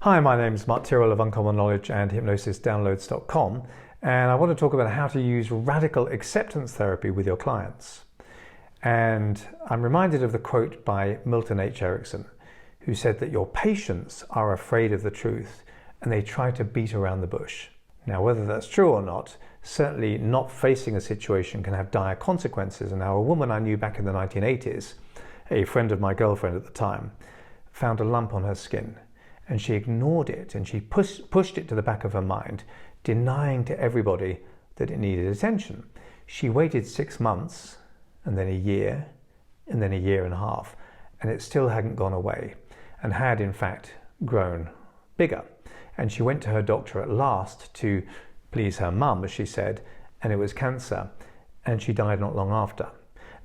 Hi, my name is Tyrrell of Uncommon Knowledge and HypnosisDownloads.com, and I want to talk about how to use radical acceptance therapy with your clients. And I'm reminded of the quote by Milton H. Erickson, who said that your patients are afraid of the truth and they try to beat around the bush. Now, whether that's true or not, certainly not facing a situation can have dire consequences. And now, a woman I knew back in the 1980s, a friend of my girlfriend at the time, found a lump on her skin. And she ignored it and she pushed it to the back of her mind, denying to everybody that it needed attention. She waited 6 months and then a year and then a year and a half, and it still hadn't gone away and had in fact grown bigger. And she went to her doctor at last to please her mum, as she said, and it was cancer, and she died not long after.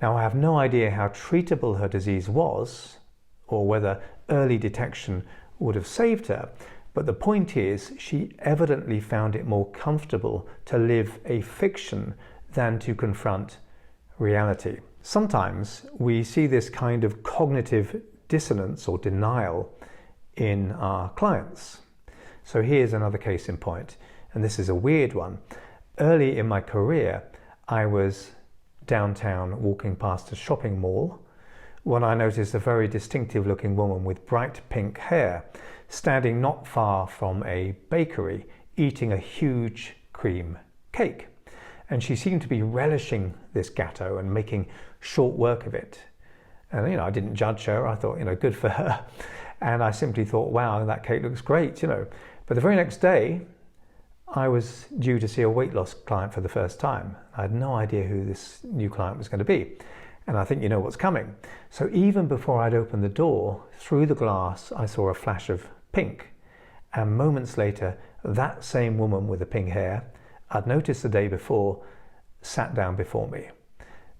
Now, I have no idea how treatable her disease was or whether early detection would have saved her, but the point is she evidently found it more comfortable to live a fiction than to confront reality. Sometimes we see this kind of cognitive dissonance or denial in our clients. So here's another case in point, and this is a weird one. Early in my career, I was downtown walking past a shopping mall when I noticed a very distinctive looking woman with bright pink hair standing not far from a bakery eating a huge cream cake. And she seemed to be relishing this gatto and making short work of it. And I didn't judge her. I thought, good for her. And I simply thought, wow, that cake looks great, But the very next day, I was due to see a weight loss client for the first time. I had no idea who this new client was going to be. And I think you know what's coming. So even before I'd opened the door, through the glass, I saw a flash of pink. And moments later, that same woman with the pink hair I'd noticed the day before sat down before me.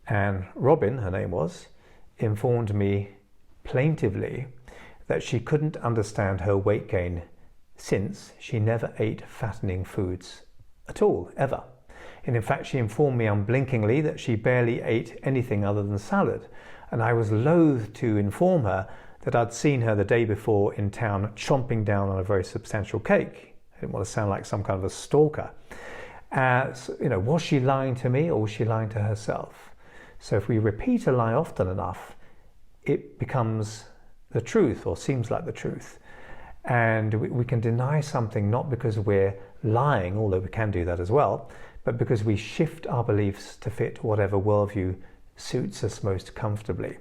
And Robin, her name was, informed me plaintively that she couldn't understand her weight gain since she never ate fattening foods at all, ever. And in fact, she informed me unblinkingly that she barely ate anything other than salad. And I was loath to inform her that I'd seen her the day before in town chomping down on a very substantial cake. I didn't want to sound like some kind of a stalker. Was she lying to me or was she lying to herself? So if we repeat a lie often enough, it becomes the truth or seems like the truth. And we can deny something not because we're lying, although we can do that as well, but because we shift our beliefs to fit whatever worldview suits us most comfortably.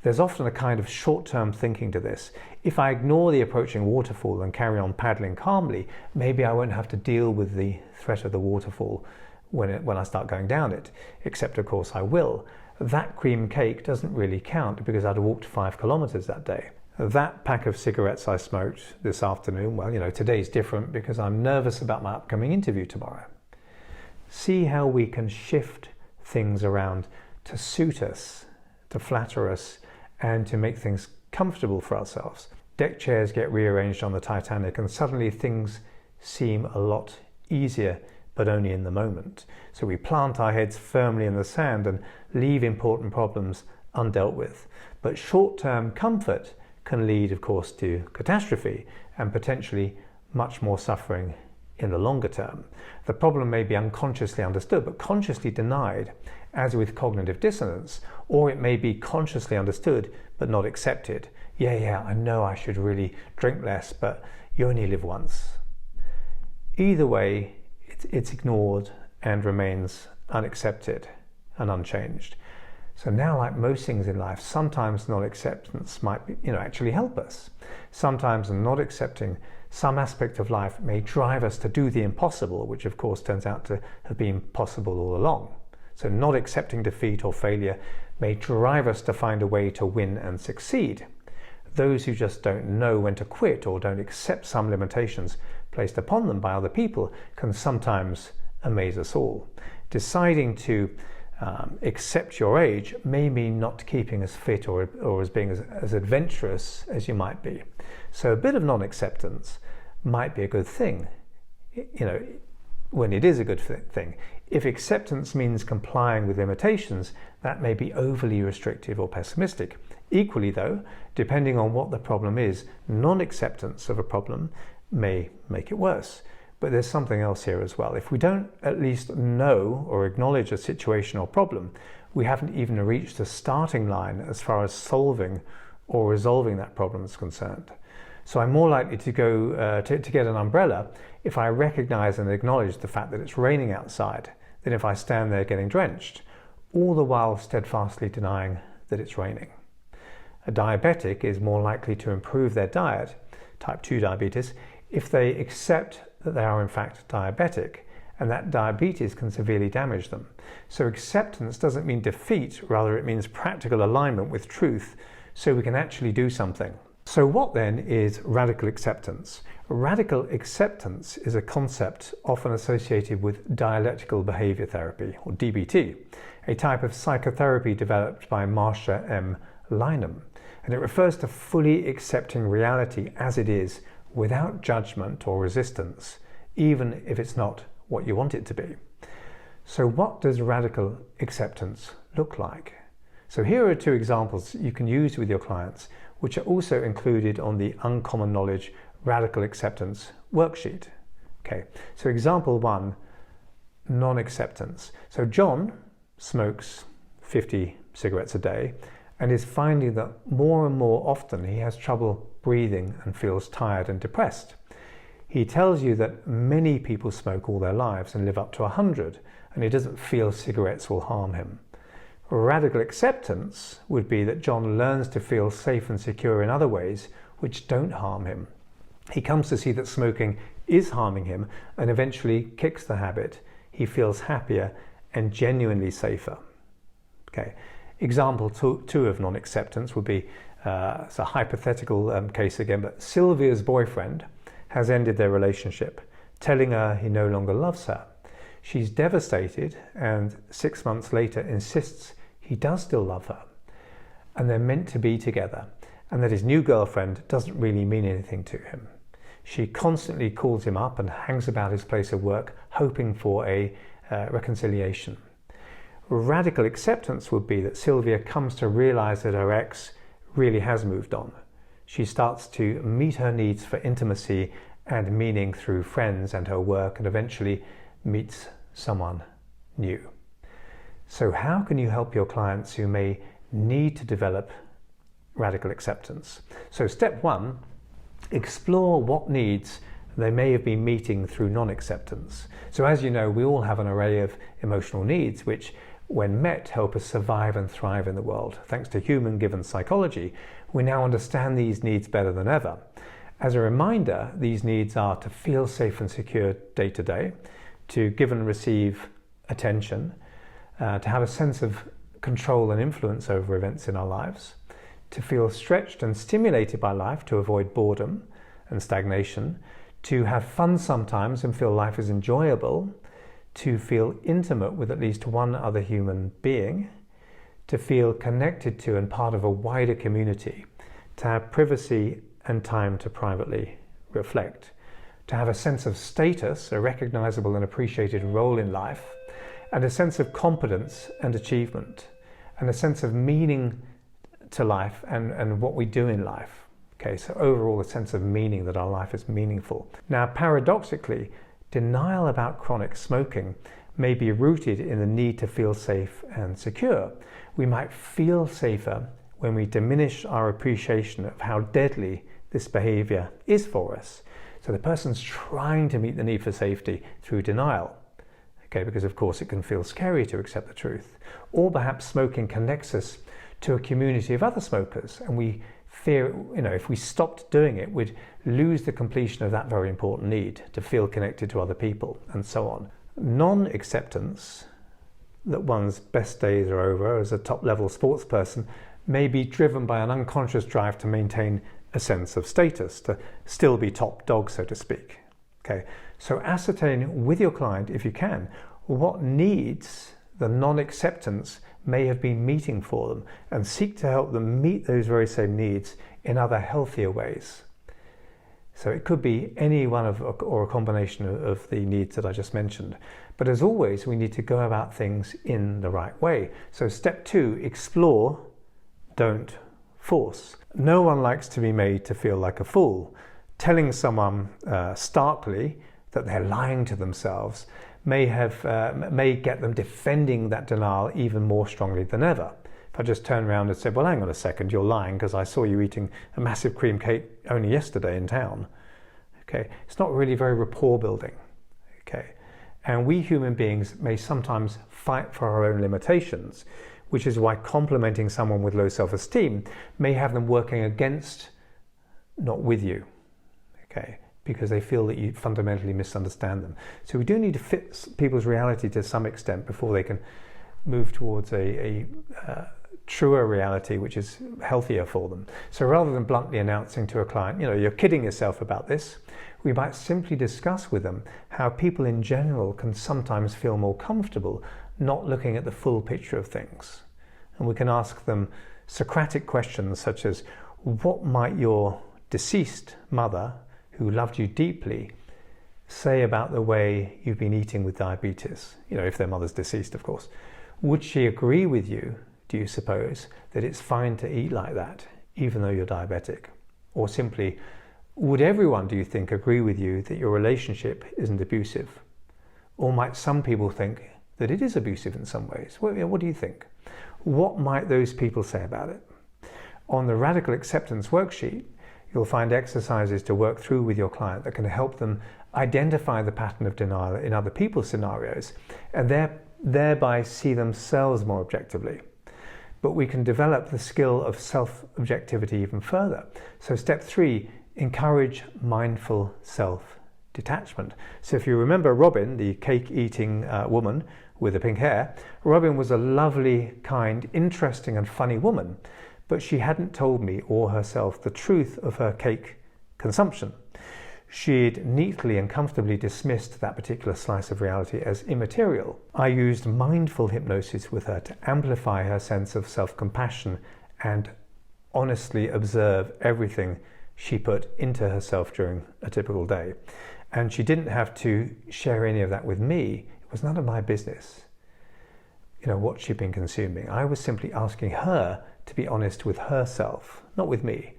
There's often a kind of short-term thinking to this. If I ignore the approaching waterfall and carry on paddling calmly, maybe I won't have to deal with the threat of the waterfall when I start going down it, except of course I will. That cream cake doesn't really count because I'd walked 5 kilometers that day. That pack of cigarettes I smoked this afternoon, today's different because I'm nervous about my upcoming interview tomorrow. See how we can shift things around to suit us, to flatter us, and to make things comfortable for ourselves. Deck chairs get rearranged on the Titanic and suddenly things seem a lot easier, but only in the moment. So we plant our heads firmly in the sand and leave important problems undealt with. But short-term comfort can lead, of course, to catastrophe and potentially much more suffering in the longer term. The problem may be unconsciously understood, but consciously denied, as with cognitive dissonance, or it may be consciously understood, but not accepted. Yeah, I know I should really drink less, but you only live once. Either way, it's ignored and remains unaccepted and unchanged. So now, like most things in life, sometimes non-acceptance might actually help us. Sometimes not accepting some aspect of life may drive us to do the impossible, which of course turns out to have been possible all along. So not accepting defeat or failure may drive us to find a way to win and succeed. Those who just don't know when to quit or don't accept some limitations placed upon them by other people can sometimes amaze us all. Deciding to accept your age may mean not keeping as fit or as being as adventurous as you might be. So a bit of non-acceptance might be a good thing, when it is a good thing. If acceptance means complying with limitations, that may be overly restrictive or pessimistic. Equally though, depending on what the problem is, non-acceptance of a problem may make it worse. But there's something else here as well. If we don't at least know or acknowledge a situation or problem, we haven't even reached the starting line as far as solving or resolving that problem is concerned. So I'm more likely to go to get an umbrella if I recognize and acknowledge the fact that it's raining outside than if I stand there getting drenched, all the while steadfastly denying that it's raining. A diabetic is more likely to improve their diet, type 2 diabetes, if they accept that they are in fact diabetic and that diabetes can severely damage them. So acceptance doesn't mean defeat, rather it means practical alignment with truth so we can actually do something. So what then is radical acceptance? Radical acceptance is a concept often associated with dialectical behaviour therapy, or DBT, a type of psychotherapy developed by Marsha M. Lynham. And it refers to fully accepting reality as it is without judgment or resistance, even if it's not what you want it to be. So what does radical acceptance look like? So here are two examples you can use with your clients, which are also included on the Uncommon Knowledge Radical Acceptance worksheet. Okay, so example 1, non-acceptance. So John smokes 50 cigarettes a day and is finding that more and more often he has trouble breathing and feels tired and depressed. He tells you that many people smoke all their lives and live up to 100, and he doesn't feel cigarettes will harm him. Radical acceptance would be that John learns to feel safe and secure in other ways which don't harm him. He comes to see that smoking is harming him and eventually kicks the habit. He feels happier and genuinely safer. Okay. Example 2 of non-acceptance would be, it's a hypothetical case again, but Sylvia's boyfriend has ended their relationship, telling her he no longer loves her. She's devastated and 6 months later insists he does still love her and they're meant to be together, and that his new girlfriend doesn't really mean anything to him. She constantly calls him up and hangs about his place of work, hoping for a reconciliation. Radical acceptance would be that Sylvia comes to realize that her ex really has moved on. She starts to meet her needs for intimacy and meaning through friends and her work, and eventually meets someone new. So how can you help your clients who may need to develop radical acceptance? So step 1, explore what needs they may have been meeting through non-acceptance. So as you know, we all have an array of emotional needs which, when met, help us survive and thrive in the world. Thanks to human-given psychology, we now understand these needs better than ever. As a reminder, these needs are to feel safe and secure day to day, to give and receive attention, to have a sense of control and influence over events in our lives, to feel stretched and stimulated by life, to avoid boredom and stagnation, to have fun sometimes and feel life is enjoyable, to feel intimate with at least one other human being, to feel connected to and part of a wider community, to have privacy and time to privately reflect, to have a sense of status, a recognizable and appreciated role in life, and a sense of competence and achievement, and a sense of meaning to life and what we do in life. Okay, so overall a sense of meaning, that our life is meaningful. Now, paradoxically, denial about chronic smoking may be rooted in the need to feel safe and secure. We might feel safer when we diminish our appreciation of how deadly this behavior is for us. So the person's trying to meet the need for safety through denial. Okay, because of course it can feel scary to accept the truth. Or perhaps smoking connects us to a community of other smokers, and we fear, if we stopped doing it, we'd lose the completion of that very important need to feel connected to other people, and so on. Non-acceptance that one's best days are over as a top-level sports person may be driven by an unconscious drive to maintain a sense of status, to still be top dog, so to speak. Okay, so ascertain with your client, if you can, what needs the non-acceptance may have been meeting for them, and seek to help them meet those very same needs in other healthier ways. So it could be any one of, or a combination of the needs that I just mentioned. But as always, we need to go about things in the right way. So step 2, explore, don't force. No one likes to be made to feel like a fool. Telling someone starkly that they're lying to themselves may get them defending that denial even more strongly than ever. If I just turn around and say, well, hang on a second, you're lying because I saw you eating a massive cream cake only yesterday in town. Okay, it's not really very rapport building. Okay, and we human beings may sometimes fight for our own limitations, which is why complimenting someone with low self-esteem may have them working against, not with you. Okay, because they feel that you fundamentally misunderstand them. So we do need to fit people's reality to some extent before they can move towards a truer reality which is healthier for them. So rather than bluntly announcing to a client, you know, you're kidding yourself about this, we might simply discuss with them how people in general can sometimes feel more comfortable not looking at the full picture of things. And we can ask them Socratic questions such as, what might your deceased mother, who loved you deeply, say about the way you've been eating with diabetes? You know, if their mother's deceased, of course. Would she agree with you, do you suppose, that it's fine to eat like that, even though you're diabetic? Or simply, would everyone, do you think, agree with you that your relationship isn't abusive? Or might some people think that it is abusive in some ways? What do you think? What might those people say about it? On the Radical Acceptance worksheet, you'll find exercises to work through with your client that can help them identify the pattern of denial in other people's scenarios and thereby see themselves more objectively. But we can develop the skill of self-objectivity even further. So step 3, encourage mindful self-detachment. So if you remember Robin, the cake-eating woman with the pink hair, Robin was a lovely, kind, interesting and funny woman, but she hadn't told me or herself the truth of her cake consumption. She'd neatly and comfortably dismissed that particular slice of reality as immaterial. I used mindful hypnosis with her to amplify her sense of self-compassion and honestly observe everything she put into herself during a typical day. And she didn't have to share any of that with me. It was none of my business, you know, what she'd been consuming. I was simply asking her to be honest with herself, not with me.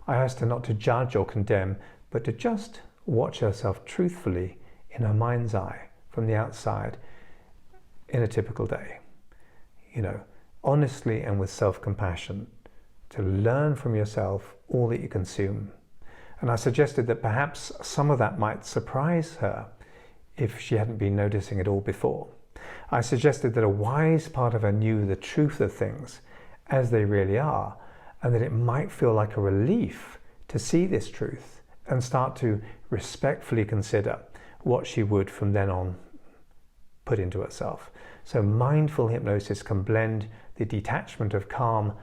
I asked her not to judge or condemn, but to just watch herself truthfully in her mind's eye from the outside in a typical day. You know, honestly and with self-compassion, to learn from yourself all that you consume. And I suggested that perhaps some of that might surprise her if she hadn't been noticing it all before. I suggested that a wise part of her knew the truth of things as they really are, and that it might feel like a relief to see this truth and start to respectfully consider what she would from then on put into herself. So mindful hypnosis can blend the detachment of calm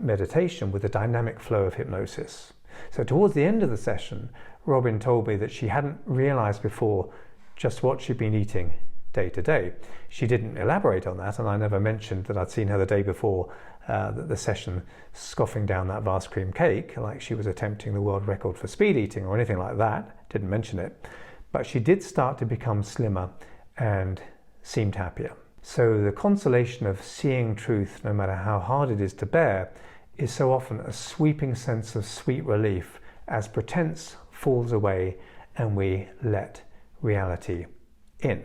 meditation with the dynamic flow of hypnosis. So towards the end of the session, Robin told me that she hadn't realized before just what she'd been eating day to day. She didn't elaborate on that, and I never mentioned that I'd seen her the day before the session scoffing down that vast cream cake like she was attempting the world record for speed eating or anything like that. Didn't mention it. But she did start to become slimmer and seemed happier. So the consolation of seeing truth, no matter how hard it is to bear, is so often a sweeping sense of sweet relief as pretense falls away and we let reality in.